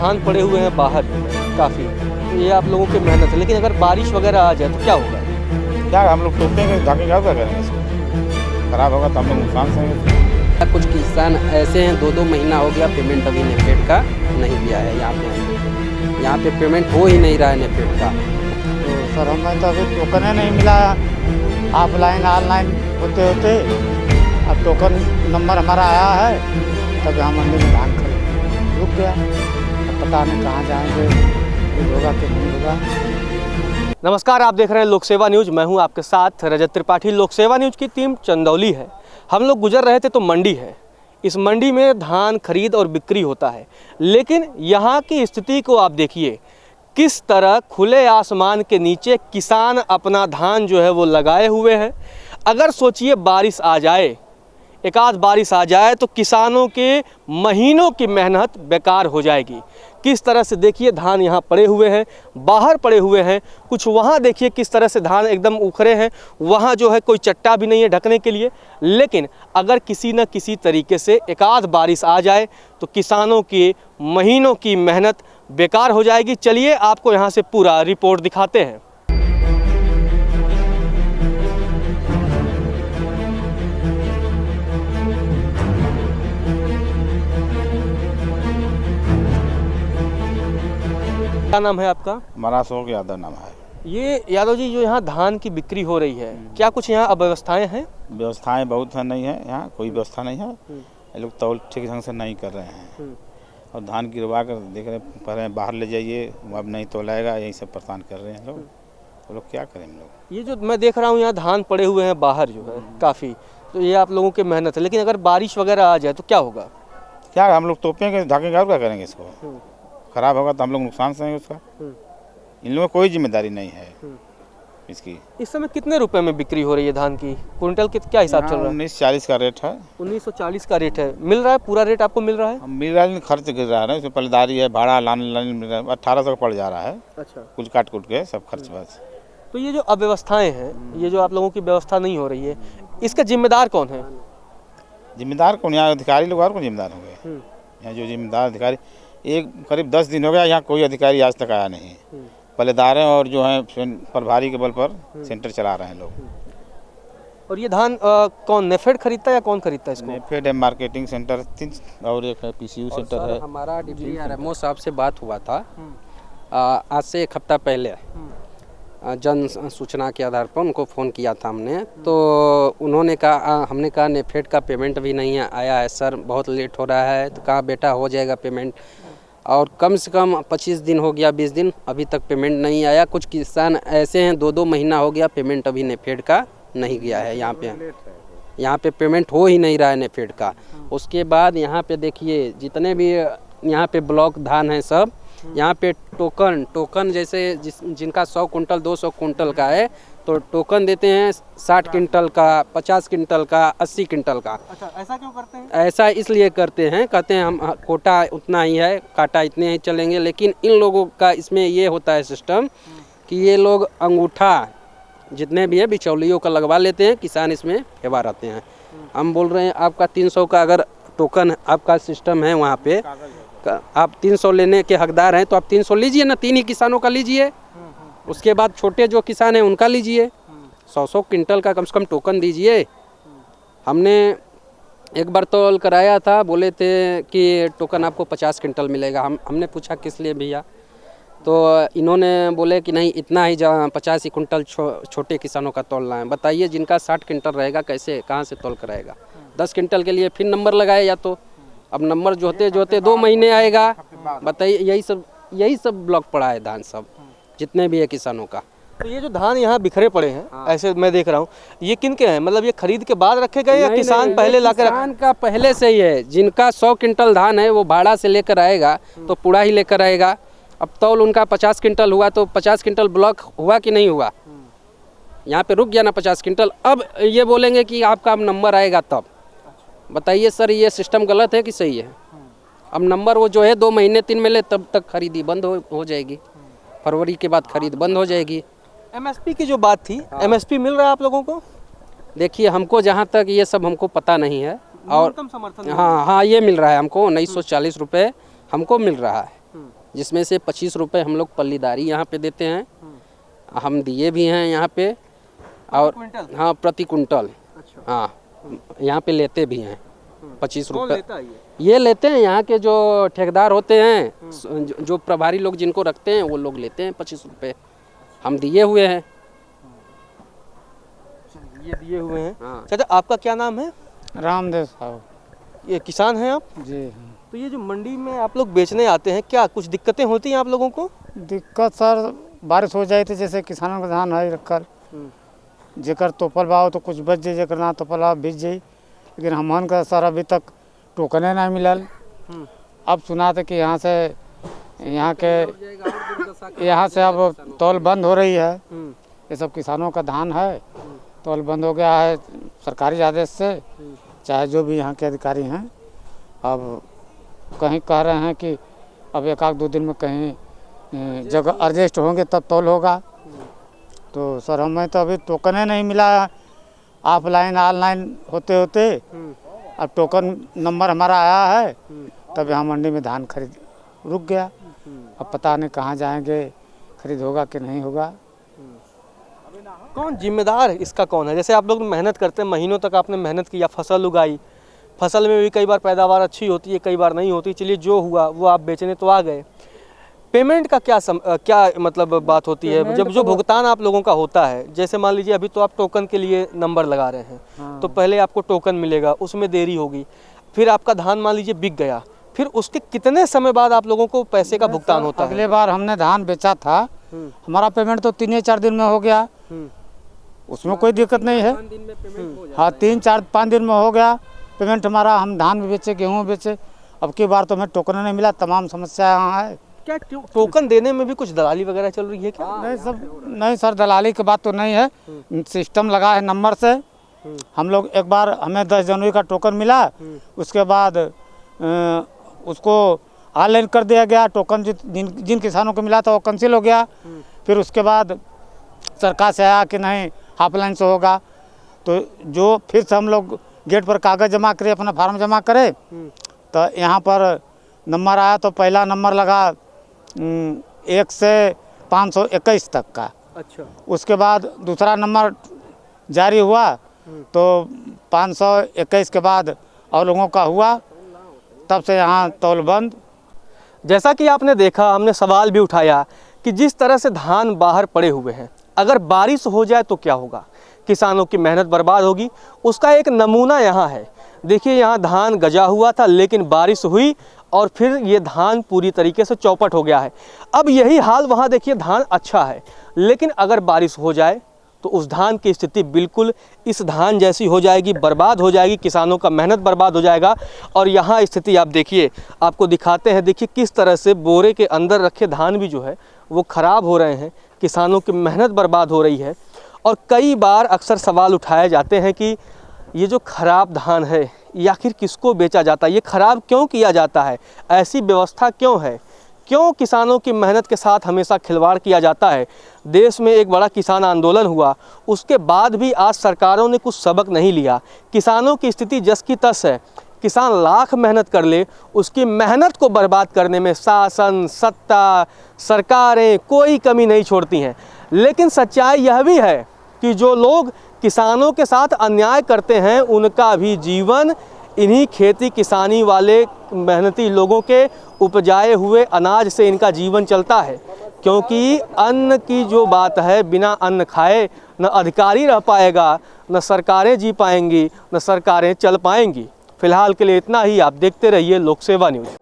धान पड़े हुए हैं बाहर काफ़ी, तो ये आप लोगों की मेहनत है, लेकिन अगर बारिश वगैरह आ जाए तो क्या होगा? क्या हम लोग टोकेंगे, ढकेंगे, क्या करेंगे इसको? खराब होगा तो हम लोग नुकसान सहेंगे। कुछ किसान ऐसे हैं 2-2 महीना हो गया पेमेंट अभी नेफेड का नहीं दिया है। यहाँ पे पेमेंट हो ही नहीं रहा है नेफेड का। तो सर हमें तो अभी टोकन ही नहीं मिला, ऑफलाइन ऑनलाइन होते होते अब टोकन नंबर हमारा आया है, तब हम मंडी में धान खरीद रुक गया। अब पता नहीं कहाँ जाएंगे, कुछ होगा कि नहीं होगा। नमस्कार, आप देख रहे हैं लोक सेवा न्यूज़। मैं हूं आपके साथ रजत त्रिपाठी। लोक सेवा न्यूज़ की टीम चंदौली है। हम लोग गुजर रहे थे तो मंडी है। इस मंडी में धान खरीद और बिक्री होता है, लेकिन यहाँ की स्थिति को आप देखिए, किस तरह खुले आसमान के नीचे किसान अपना धान जो है वो लगाए हुए हैं। अगर सोचिए बारिश आ जाए, एक आध बारिश आ जाए तो किसानों के महीनों की मेहनत बेकार हो जाएगी। किस तरह से देखिए धान यहाँ पड़े हुए हैं, बाहर पड़े हुए हैं, कुछ वहाँ देखिए किस तरह से धान एकदम उखड़े हैं, वहाँ जो है कोई चट्टा भी नहीं है ढकने के लिए। लेकिन अगर किसी न किसी तरीके से एक आध बारिश आ जाए तो किसानों के महीनों की मेहनत बेकार हो जाएगी। चलिए आपको यहाँ से पूरा रिपोर्ट दिखाते हैं। क्या नाम है आपका? हमारा अशोक यादव नाम है। ये यादव जी, जो यहाँ धान की बिक्री हो रही है, क्या कुछ यहाँ अव्यवस्थाएं हैं? व्यवस्थाएं बहुत है, नहीं है यहाँ कोई व्यवस्था नहीं है। ये लोग तौल ठीक ढंग से नहीं कर रहे हैं और धान गिरवा कर देख रहे हैं बाहर ले जाइए, अब नहीं तोलाएगा, यही सब परेशान कर रहे हैं लोग। वो लोग क्या करें हम लोग? ये जो मैं देख रहा हूँ यहाँ धान पड़े हुए हैं बाहर जो है काफ़ी, तो ये आप लोगों की मेहनत है, लेकिन अगर बारिश वगैरह आ जाए तो क्या होगा? क्या हम लोग तोपेंगे, ढकेंगे, और क्या करेंगे इसको? खराब होगा तो हम लोग नुकसान सहेंगे उसका। इन लोगों को कोई जिम्मेदारी नहीं है इसकी। इस समय कितने रुपए में बिक्री हो रही है धान की? क्विंटल के क्या हिसाब चल रहा है? 1940 का रेट है। 1940 का रेट है। मिल रहा है पूरा रेट आपको मिल रहा है? मिल रहा है, खर्च गिर रहा है ना, इसमें पलदारी है, भाड़ा लाने मिल रहा है, 1800 का पड़ जा रहा है। अच्छा, कुछ काट कुट के सब खर्च बस। तो ये जो अव्यवस्थाएं हैं, ये जो आप लोगों की व्यवस्था नहीं हो रही है, इसका जिम्मेदार कौन है? जिम्मेदार कौन? यहाँ अधिकारी लोग और कौन जिम्मेदार होंगे? यहाँ जो जिम्मेदार अधिकारी, एक करीब 10 दिन हो गया, यहाँ कोई अधिकारी आज तक आया नहीं। पल्लेदारें और जो हैं प्रभारी के बल पर सेंटर चला रहे हैं लोग। और ये धान कौन नेफेड खरीदता है या कौन खरीदता है इसको? नेफेड है, मार्केटिंग सेंटर 3 और एक है पीसीयू सेंटर है। हमारा डिप्टी आरएमओ साहब से बात हुआ था आज से 1 हफ्ता पहले। जन सूचना के आधार पर उनको फ़ोन किया था हमने, तो उन्होंने कहा, हमने कहा नेफेड का पेमेंट भी नहीं आया है सर, बहुत लेट हो रहा है। तो कहा बेटा हो जाएगा पेमेंट, और कम से कम 25 दिन हो गया, 20 दिन, अभी तक पेमेंट नहीं आया। कुछ किसान ऐसे हैं 2-2 महीना हो गया पेमेंट अभी नेफेड का नहीं गया है। यहाँ पे पेमेंट हो ही नहीं रहा है नेफेड का। उसके बाद यहाँ पे देखिए जितने भी यहाँ पे ब्लॉक धान है सब, यहाँ पे टोकन जैसे जिनका 100 कुंटल 200 कुंटल का है तो टोकन देते हैं 60 क्विंटल का, 50 क्विंटल का, 80 क्विंटल का। अच्छा, ऐसा क्यों करते हैं? ऐसा इसलिए करते हैं, कहते हैं हम कोटा उतना ही है, काटा इतने ही चलेंगे। लेकिन इन लोगों का इसमें ये होता है सिस्टम कि ये लोग अंगूठा जितने भी है बिचौलियों का लगवा लेते हैं, किसान इसमें फेवा रहते हैं। हम बोल रहे हैं आपका 300 का अगर टोकन आपका सिस्टम है, वहाँ पे आप 300 लेने के हकदार हैं तो आप 300 लीजिए ना, 3 ही किसानों का लीजिए। उसके बाद छोटे जो किसान हैं उनका लीजिए, 100-100 क्विंटल का कम से कम टोकन दीजिए। हमने एक बार तौल कराया था, बोले थे कि टोकन आपको 50 क्विंटल मिलेगा। हमने पूछा किस लिए भैया, तो इन्होंने बोले कि नहीं इतना ही 50 ही क्विंटल छोटे किसानों का तौलना है। बताइए जिनका 60 क्विंटल रहेगा कैसे, कहाँ से तौल कराएगा? 10 क्विंटल के लिए फिर नंबर लगाए, या तो अब नंबर जोते 2 महीने आएगा। बताइए, यही सब ब्लॉक पड़ा है धान सब जितने भी है किसानों का। तो ये जो धान यहाँ बिखरे पड़े हैं, ऐसे मैं देख रहा हूँ, ये किन के हैं? मतलब ये खरीद के बाद रखे गए या किसान पहले ला कर? किसान का पहले से ही है। जिनका 100 क्विंटल धान है वो भाड़ा से लेकर आएगा तो पूरा ही लेकर आएगा। अब तौल उनका 50 क्विंटल हुआ तो 50 क्विंटल ब्लॉक हुआ कि नहीं हुआ? यहाँ पे रुक गया ना 50 क्विंटल। अब ये बोलेंगे कि आपका अब नंबर आएगा तब। बताइए सर, ये सिस्टम गलत है कि सही है? अब नंबर वो जो है 2 महीने 3 महीने तब तक खरीदी बंद हो जाएगी। फरवरी के बाद खरीद बंद हो जाएगी। एमएसपी की जो बात थी, एमएसपी मिल रहा है आप लोगों को? देखिए हमको जहाँ तक ये सब हमको पता नहीं है, और समर्थन हाँ ये मिल रहा है हमको 1940 रुपये हमको मिल रहा है। जिसमें से 25 रुपये हम लोग पल्लीदारी यहाँ पे देते हैं। हम दिए भी हैं यहाँ पे, और हाँ प्रति कुंटल। अच्छा। हाँ यहाँ पे लेते भी हैं 25 कौन रुपये। लेता है ये लेते हैं यहाँ के जो ठेकेदार होते हैं, जो प्रभारी लोग जिनको रखते हैं वो लोग लेते हैं 25 रुपये। हम दिए हुए हैं। ये दिए हुए हैं। हाँ। चाचा आपका क्या नाम है? रामदेव साहब। ये किसान हैं आप? जी हाँ। तो ये जो मंडी में आप लोग बेचने आते हैं, क्या कुछ दिक्कतें होती हैं आप लोगों को? दिक्कत सर बारिश हो जाए तो जैसे किसानों का धान है रखकर जेकर तोपल बाव तो कुछ बच जाए, जेकर ना तोपल बाव बीत जाए। लेकिन हमन का सर अभी तक टोकने नहीं मिलल। अब सुना था कि यहाँ से अब तौल बंद हो रही है। ये सब किसानों का धान है, तौल बंद हो गया है सरकारी आदेश से। चाहे जो भी यहाँ के अधिकारी हैं, अब कहीं कह रहे हैं कि अब 1-2 दिन में कहीं जगह एडजस्ट होंगे तब तौल होगा। तो सर हमें तो अभी टोकन नहीं मिला। ऑफलाइन ऑनलाइन होते होते अब टोकन नंबर हमारा आया है, तब यहाँ मंडी में धान खरीद रुक गया। अब पता नहीं कहाँ जाएंगे, खरीद होगा कि नहीं होगा। कौन जिम्मेदार है इसका, कौन है? जैसे आप लोग मेहनत करते हैं, महीनों तक आपने मेहनत किया, फसल उगाई, फसल में भी कई बार पैदावार अच्छी होती है, कई बार नहीं होती। चलिए जो हुआ वो आप बेचने तो आ गए। पेमेंट का क्या मतलब बात होती है? जब जो भुगतान आप लोगों का होता है, जैसे मान लीजिए अभी तो आप टोकन के लिए नंबर लगा रहे हैं, तो पहले आपको टोकन मिलेगा, उसमें देरी होगी, फिर आपका धान मान लीजिए बिक गया, फिर उसके कितने समय बाद आप लोगों को पैसे का भुगतान होता है? अगले बार हमने धान बेचा था, हमारा पेमेंट तो 3-4 दिन में हो गया। उसमें कोई दिक्कत नहीं है। हाँ 3-4-5 दिन में हो गया पेमेंट हमारा। हम धान भी बेचे, गेहूँ बेचे। अब की बार तो हमें टोकन नहीं मिला। तमाम समस्या यहाँ है। क्या टोकन देने में भी कुछ दलाली वगैरह चल रही है क्या? नहीं सर, दलाली की बात तो नहीं है। सिस्टम लगा है नंबर से। हम लोग एक बार हमें 10 जनवरी का टोकन मिला, उसके बाद उसको ऑनलाइन कर दिया गया। टोकन जिन किसानों को मिला था वो कैंसिल हो गया। फिर उसके बाद सरकार से आया कि नहीं ऑफलाइन से होगा, तो जो फिर से हम लोग गेट पर कागज़ जमा करे, अपना फार्म जमा करे, तो यहाँ पर नंबर आया। तो पहला नंबर लगा 1 से 521 तक का। अच्छा। उसके बाद दूसरा नंबर जारी हुआ, तो 521 के बाद और लोगों का हुआ, तब से यहाँ तौल बंद। जैसा कि आपने देखा, हमने सवाल भी उठाया कि जिस तरह से धान बाहर पड़े हुए हैं, अगर बारिश हो जाए तो क्या होगा? किसानों की मेहनत बर्बाद होगी। उसका एक नमूना यहाँ है। देखिए यहाँ धान गजा हुआ था, लेकिन बारिश हुई और फिर ये धान पूरी तरीके से चौपट हो गया है। अब यही हाल वहाँ देखिए, धान अच्छा है, लेकिन अगर बारिश हो जाए तो उस धान की स्थिति बिल्कुल इस धान जैसी हो जाएगी, बर्बाद हो जाएगी, किसानों का मेहनत बर्बाद हो जाएगा। और यहाँ स्थिति आप देखिए, आपको दिखाते हैं, देखिए किस तरह से बोरे के अंदर रखे धान भी जो है वो ख़राब हो रहे हैं, किसानों की मेहनत बर्बाद हो रही है। और कई बार अक्सर सवाल उठाए जाते हैं कि ये जो ख़राब धान है ये आखिर किसको बेचा जाता है, ये ख़राब क्यों किया जाता है, ऐसी व्यवस्था क्यों है, क्यों किसानों की मेहनत के साथ हमेशा खिलवाड़ किया जाता है। देश में एक बड़ा किसान आंदोलन हुआ, उसके बाद भी आज सरकारों ने कुछ सबक नहीं लिया। किसानों की स्थिति जस की तस है। किसान लाख मेहनत कर ले, उसकी मेहनत को बर्बाद करने में शासन, सत्ता, सरकारें कोई कमी नहीं छोड़ती हैं। लेकिन सच्चाई यह भी है कि जो लोग किसानों के साथ अन्याय करते हैं, उनका भी जीवन इन्हीं खेती किसानी वाले मेहनती लोगों के उपजाए हुए अनाज से इनका जीवन चलता है। क्योंकि अन्न की जो बात है, बिना अन्न खाए न अधिकारी रह पाएगा, न सरकारें जी पाएंगी, न सरकारें चल पाएंगी। फिलहाल के लिए इतना ही। आप देखते रहिए लोक सेवा न्यूज़।